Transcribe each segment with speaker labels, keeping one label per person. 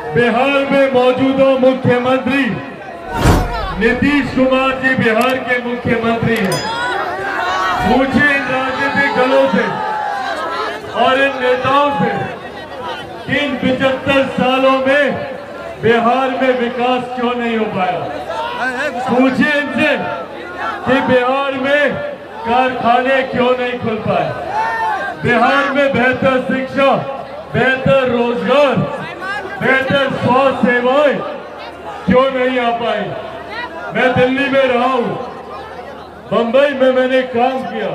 Speaker 1: बिहार में मौजूदा मुख्यमंत्री नीतीश कुमार जी बिहार के मुख्यमंत्री हैं। पूछे इन राजनीतिक दलों से और इन नेताओं से कि इन 75 सालों में बिहार में विकास क्यों नहीं हो पाया। पूछे इनसे कि बिहार में कारखाने क्यों नहीं खुल पाए, बिहार में बेहतर शिक्षा, बेहतर रोजगार, बेहतर स्वास्थ्य सेवाएं क्यों नहीं आ पाई। मैं दिल्ली में रहा हूं, बंबई में मैंने काम किया,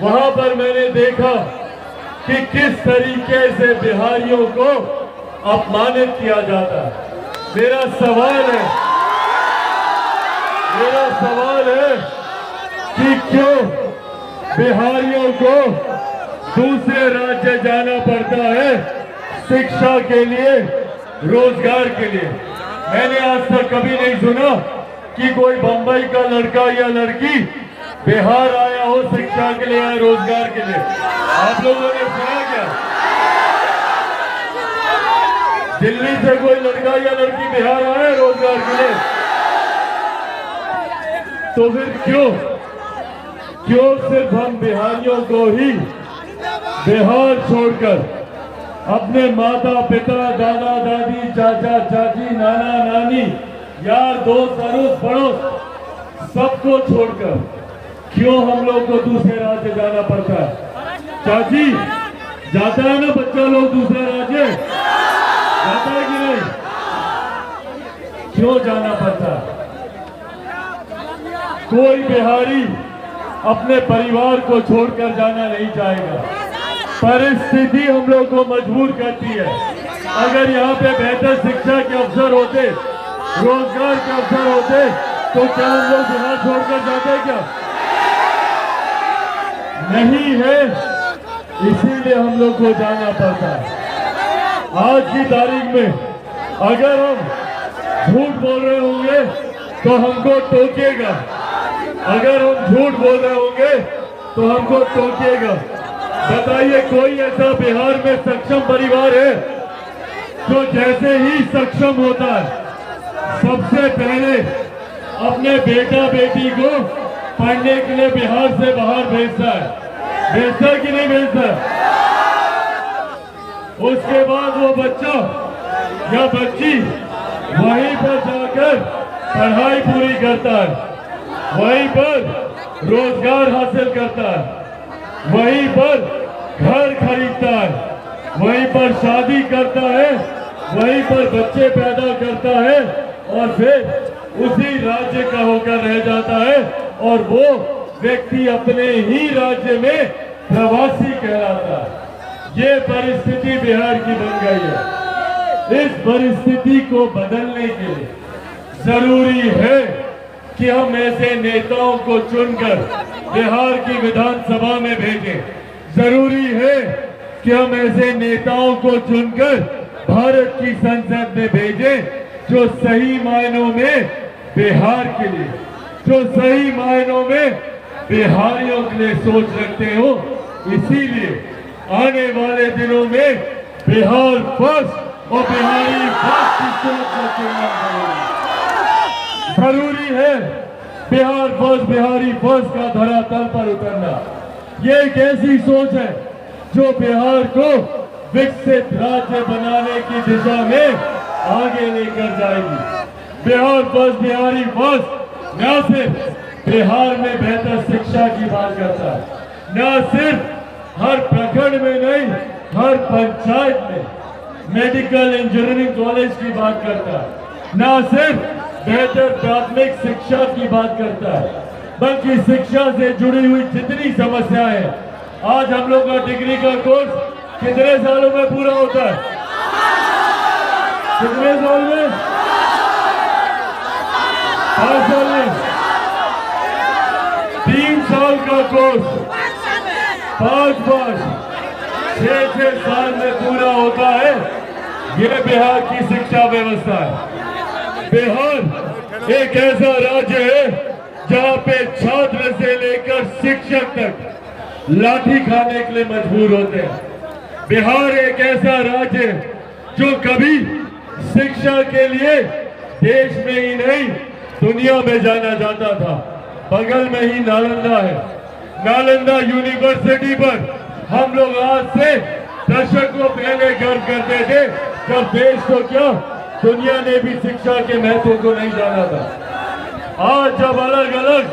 Speaker 1: वहां पर मैंने देखा कि किस तरीके से बिहारियों को अपमानित किया जाता है। मेरा सवाल है कि क्यों बिहारियों को दूसरे राज्य जाना पड़ता है शिक्षा के लिए, रोजगार के लिए। मैंने आज तक कभी नहीं सुना कि कोई बंबई का लड़का या लड़की बिहार आया हो शिक्षा के लिए या रोजगार के लिए। आप लोगों ने सुना क्या? दिल्ली से कोई लड़का या लड़की बिहार आया रोजगार के लिए? तो फिर क्यों सिर्फ हम बिहारियों को ही बिहार छोड़कर अपने माता पिता, दादा दादी, चाचा चाची, नाना नानी, यार दोस्त, अड़ोस पड़ोस सबको छोड़कर क्यों हम लोग को दूसरे राज्य जाना पड़ता है? चाची, जाता है ना बच्चा लोग दूसरे राज्य? जाता है कि नहीं? क्यों जाना पड़ता है? कोई बिहारी अपने परिवार को छोड़कर जाना नहीं चाहेगा। परिस्थिति हम लोग को मजबूर करती है। अगर यहाँ पे बेहतर शिक्षा के अवसर होते, रोजगार के अवसर होते, तो क्या हम लोग बिहार छोड़कर जाते क्या? नहीं है, इसीलिए हम लोग को जाना पड़ता है। आज की तारीख में अगर हम झूठ बोल रहे होंगे तो हमको टोकेगा, अगर हम झूठ बोल रहे होंगे तो हमको टोकेगा। बताइए, कोई ऐसा बिहार में सक्षम परिवार है जो जैसे ही सक्षम होता है सबसे पहले अपने बेटा बेटी को पढ़ने के लिए बिहार से बाहर भेजता है? भेजता कि नहीं भेजता? उसके बाद वो बच्चा या बच्ची वहीं पर जाकर पढ़ाई पूरी करता है, वहीं पर रोजगार हासिल करता है, वहीं पर घर खरीदता है, वहीं पर शादी करता है, वहीं पर बच्चे पैदा करता है और फिर उसी राज्य का होकर रह जाता है और वो व्यक्ति अपने ही राज्य में प्रवासी कहलाता है। ये परिस्थिति बिहार की बन गई है। इस परिस्थिति को बदलने के लिए जरूरी है कि हम ऐसे नेताओं को चुनकर बिहार की विधानसभा में भेजें। जरूरी है कि हम ऐसे नेताओं को चुनकर भारत की संसद में भेजें जो सही मायनों में बिहार के लिए, जो सही मायनों में बिहारियों के लिए सोच रखते हो। इसीलिए आने वाले दिनों में बिहार फर्स्ट और बिहारी फर्स्ट की सोच का चुनाव करेंगे। जरूरी है बिहार फर्स्ट, बिहारी फर्स्ट का धरातल पर उतरना। ये एक ऐसी सोच है जो बिहार को विकसित राज्य बनाने की दिशा में आगे लेकर जाएगी। बिहार फर्स्ट, बिहारी फर्स्ट न सिर्फ बिहार में बेहतर शिक्षा की बात करता है, न सिर्फ हर प्रखंड में नहीं, हर पंचायत में मेडिकल इंजीनियरिंग कॉलेज की बात करता है, न सिर्फ बेहतर प्राथमिक शिक्षा की बात करता है, बल्कि शिक्षा से जुड़ी हुई जितनी समस्याएं हैं। आज हम लोग का डिग्री का कोर्स कितने सालों में पूरा होता है? कितने साल में? 5 साल में? 3 साल का कोर्स 5 6 साल में पूरा होता है। ये बिहार की शिक्षा व्यवस्था है। बिहार एक ऐसा राज्य है जहाँ पे छात्र से लेकर शिक्षक तक लाठी खाने के लिए मजबूर होते हैं। बिहार एक ऐसा राज्य है जो कभी शिक्षा के लिए देश में ही नहीं दुनिया में जाना जाता था। बगल में ही नालंदा है। नालंदा यूनिवर्सिटी पर हम लोग आज से दशकों पहले गर्व करते थे, जब देश तो क्या दुनिया ने भी शिक्षा के महत्व को नहीं जाना था। आज जब अलग अलग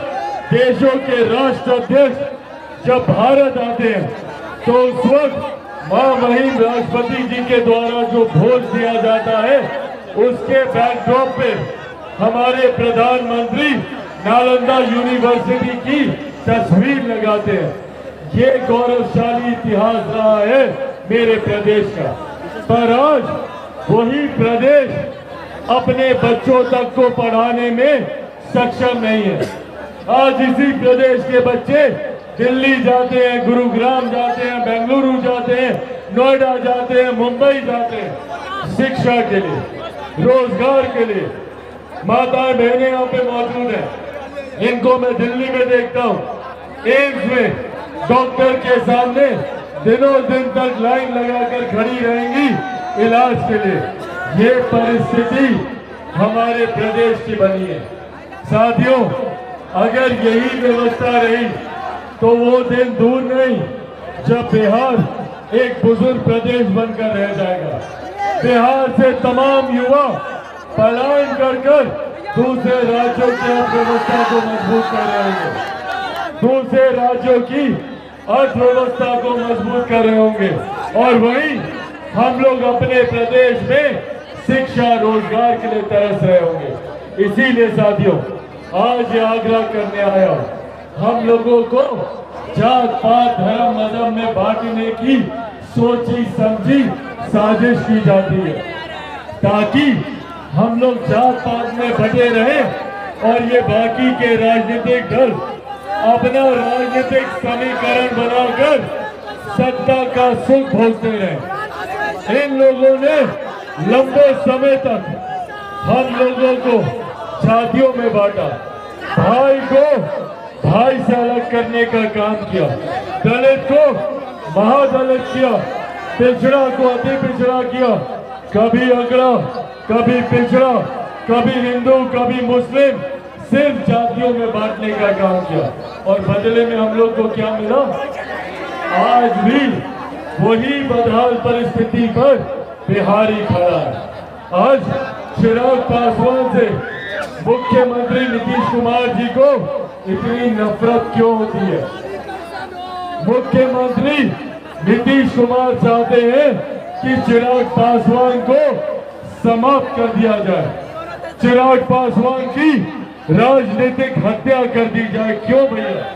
Speaker 1: देशों के राष्ट्राध्यक्ष जब भारत आते हैं तो उस वक्त महामहिम राष्ट्रपति जी के द्वारा जो भोज दिया जाता है उसके बैकड्रॉप पे हमारे प्रधानमंत्री नालंदा यूनिवर्सिटी की तस्वीर लगाते हैं। ये गौरवशाली इतिहास रहा है मेरे प्रदेश का। पर आज वही प्रदेश अपने बच्चों तक को पढ़ाने में सक्षम नहीं है। आज इसी प्रदेश के बच्चे दिल्ली जाते हैं, गुरुग्राम जाते हैं, बेंगलुरु जाते हैं, नोएडा जाते हैं, मुंबई जाते हैं शिक्षा के लिए, रोजगार के लिए। माताएं बहनें यहाँ पे मौजूद हैं, इनको मैं दिल्ली में देखता हूँ। एम्स में डॉक्टर के सामने दिनों दिन तक लाइन लगाकर खड़ी रहेंगी इलाज के लिए। ये परिस्थिति हमारे प्रदेश की बनी है। साथियों, अगर यही व्यवस्था रही तो वो दिन दूर नहीं जब बिहार एक बुजुर्ग प्रदेश बनकर रह जाएगा। बिहार से तमाम युवा पलायन कर दूसरे राज्यों की अर्थव्यवस्था को मजबूत कर रहे होंगे, दूसरे राज्यों की अर्थव्यवस्था को मजबूत कर रहे होंगे, और वहीं हम लोग अपने प्रदेश में शिक्षा रोजगार के लिए तरस रहे होंगे। इसीलिए साथियों, आज ये आग्रह करने आया हूं, हम लोगों को जात पात धर्म मजहब में बांटने की सोची समझी साजिश की जाती है ताकि हम लोग जात पात में बटे रहे और ये बाकी के राजनीतिक दल अपना राजनीतिक समीकरण बनाकर सत्ता का सुख भोगते रहे। इन लोगों ने लंबे समय तक हम लोगों को जातियों में बांटा, भाई को भाई से अलग करने का काम किया, दलित को महादलित किया, पिछड़ा को अति पिछड़ा किया, कभी अगड़ा कभी पिछड़ा, कभी हिंदू कभी मुस्लिम, सिर्फ जातियों में बांटने का काम किया। और बदले में हम लोग को क्या मिला? आज भी वही बदहाल परिस्थिति पर बिहारी खड़ा है। आज चिराग पासवान से मुख्यमंत्री नीतीश कुमार जी को इतनी नफरत क्यों होती है? मुख्यमंत्री नीतीश कुमार चाहते हैं कि चिराग पासवान को समाप्त कर दिया जाए, चिराग पासवान की राजनीतिक हत्या कर दी जाए। क्यों भैया?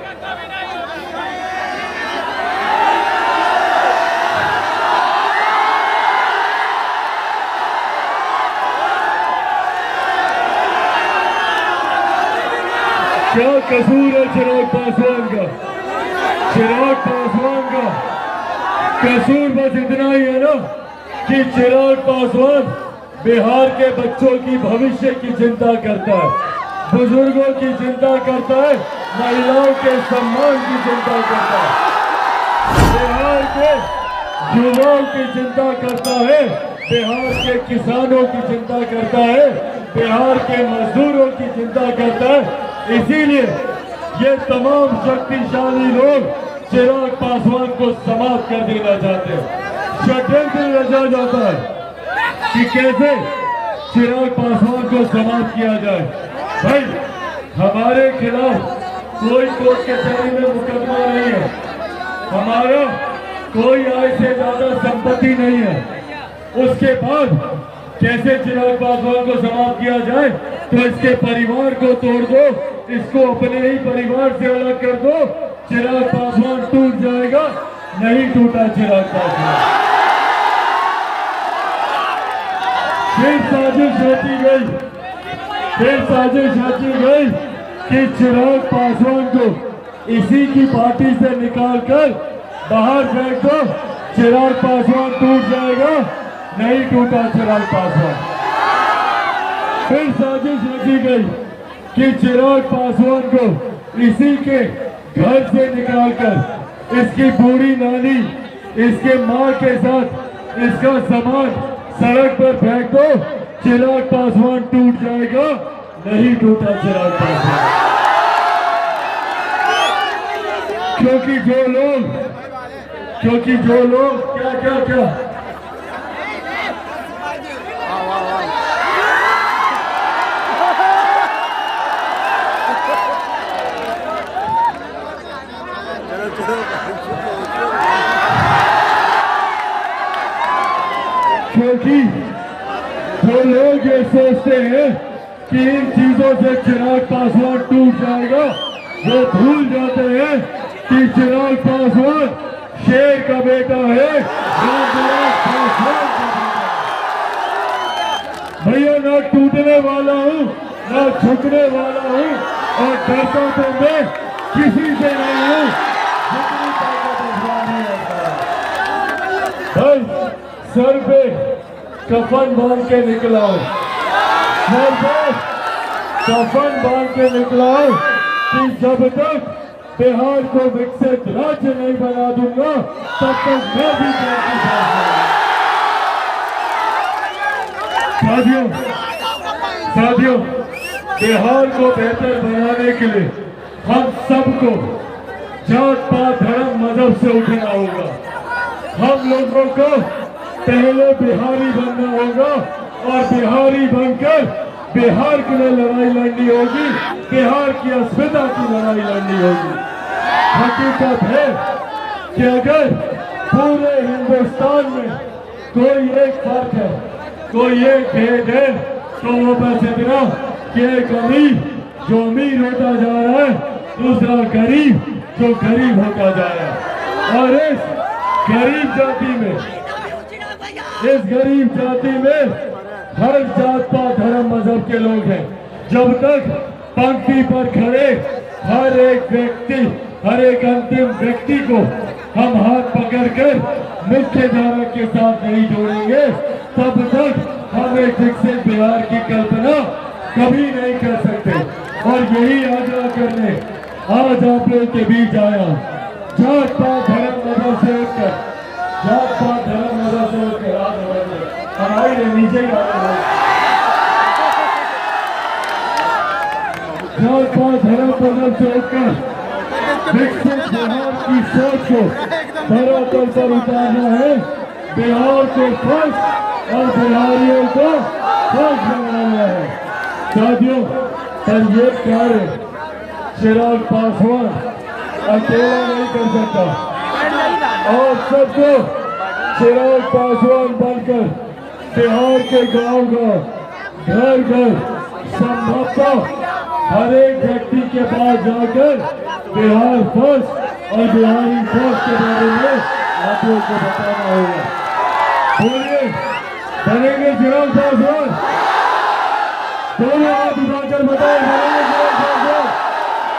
Speaker 1: क्या कसूर है चिराग पासवान का? चिराग पासवान का कसूर बस इतना ही है ना कि चिराग पासवान बिहार के बच्चों की भविष्य की चिंता करता है, बुजुर्गों की चिंता करता है, महिलाओं के सम्मान की चिंता करता है, बिहार के युवाओं की चिंता करता है, बिहार के किसानों की चिंता करता है, बिहार के मजदूरों की चिंता करता है। इसीलिए ये तमाम शक्तिशाली लोग चिराग पासवान को समाप्त कर देना चाहते हैं। षड्यंत्र रचा जाता है कि कैसे चिराग पासवान को समाप्त किया जाए। भाई, हमारे खिलाफ कोई कोर्ट कचहरी में मुकदमा नहीं है, हमारा कोई आय से ज्यादा संपत्ति नहीं है। उसके बाद कैसे चिराग पासवान को समाप्त किया जाए? तो इसके परिवार को तोड़ दो, इसको अपने ही परिवार से अलग कर दो, चिराग पासवान टूट जाएगा। नहीं टूटा चिराग पासवान। फिर साजिश रची गई, फिर साजिश रची गई कि चिराग पासवान को इसी की पार्टी से निकालकर बाहर फेंक दो, चिराग पासवान टूट जाएगा। नहीं टूटा चिराग पासवान। फिर साजिश रची गई कि चिराग पासवान को इसी के घर से निकालकर इसकी बूढ़ी नानी, इसके मां के साथ इसका सामान सड़क पर फेंक दो, चिराग पासवान टूट जाएगा, नहीं टूटा चिराग पासवान। क्योंकि जो लोग क्या क्योंकि जो लोग ये सोचते हैं कि इन चीजों से चिराग पासवान टूट जाएगा, वो भूल जाते हैं कि चिराग पासवान शेर का बेटा है, रामविलास पासवान का बेटा। भैया ना टूटने वाला हूँ, ना झुकने वाला हूँ, और डरता तो मैं किसी से नहीं हूँ, जितनी ताकत अफगानी है। भाई सर पे कफन बांध के निकला हूँ, सर पे कफन बांध के निकला हूँ कि जब तक बिहार को विकसित राज्य नहीं बना दूंगा, तब तक मैं भी साथियों, बिहार को बेहतर बनाने के लिए हम सबको जात पात धर्म मजहब से उठना होगा। हम लोगों को पहले बिहारी बनना होगा और बिहारी बनकर बिहार के लिए लड़ाई लड़नी होगी, बिहार की अस्मिता की लड़ाई लड़नी होगी। हकीकत है कि अगर पूरे हिंदुस्तान में कोई एक फर्क है, कोई एक भेद है, तो वो बस इतना कि एक अमीर जो अमीर होता जा रहा है, दूसरा गरीब जो गरीब होता जा रहा है। और इस गरीब जाति में हर जात पात धर्म मजहब के लोग हैं। जब तक पंक्ति पर खड़े हर एक अंतिम व्यक्ति को हम हाथ पकड़कर मुख्य धारा के साथ नहीं जोड़ेंगे, तब तक हम एक विकसित बिहार की कल्पना कभी नहीं कर सकते। और यही आग्रह करने आज आप लोगों के बीच आया, जात पात धर्म मजहब से उठकर, जात पात धर्म मजहब से उठकर हमारे नीचे ही आया, जात पात धर्म मजहब से उठकर विकसित बिहार की सोच को धरातल पर उतारना है। बिहार को फर्स्ट और बिहारियों को फर्स्ट बनाना है। साथियों, पर ये कार्य चिराग पासवान अकेला नहीं कर सकता, और सबको चिराग पासवान बनकर बिहार के गांव-गांव, घर-घर, संभवतः हर एक व्यक्ति के पास जाकर बिहार फर्स्ट और बिहारी फर्स्ट के बारे में आप लोगों को बताना होगा। बोलिए, बनेंगे चिराग पासवान? दोनों हाथ उठाकर बताए, बनेंगे चिराग पासवान?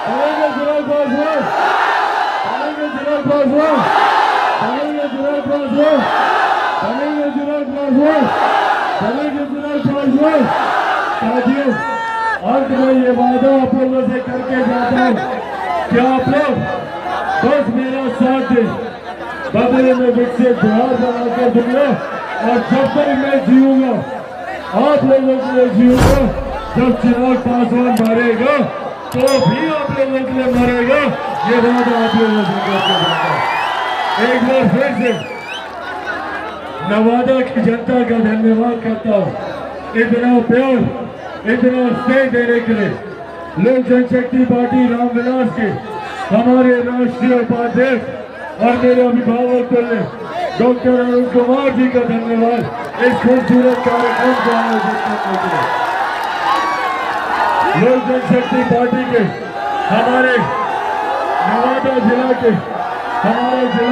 Speaker 1: बनेंगे चिराग पासवान? बनेंगे चिराग पासवान? बनेंगे चिराग पासवान? बनेंगे चिराग पासवान? बनेंगे चिराग पासवान? साथियों, अंत में ये वादा आप लोगों से करके जाता हूँ कि आप लोग बस मेरा साथ दें, बदले में विकसित बिहार बनाकर दूंगा। और जब तक मैं जीऊंगा, आप लोगों के लिए जीऊंगा। जब चिराग पासवान मरेगा तो भी आप लोगों के लिए मरेगा, ये वादा आप लोगों से करके जाता हूँ। एक बार फिर से नवादा की जनता का धन्यवाद करता हूँ, इतना प्यार, इतना स्नेह देने के लिए। लोक जनशक्ति पार्टी रामविलास के हमारे राष्ट्रीय उपाध्यक्ष और मेरे अभिभावक डॉक्टर अरुण कुमार जी का धन्यवाद इस खूबसूरत कार्यक्रम को आयोजित करने के लिए। लोक जनशक्ति पार्टी के हमारे नवादा जिला के हमारे जिला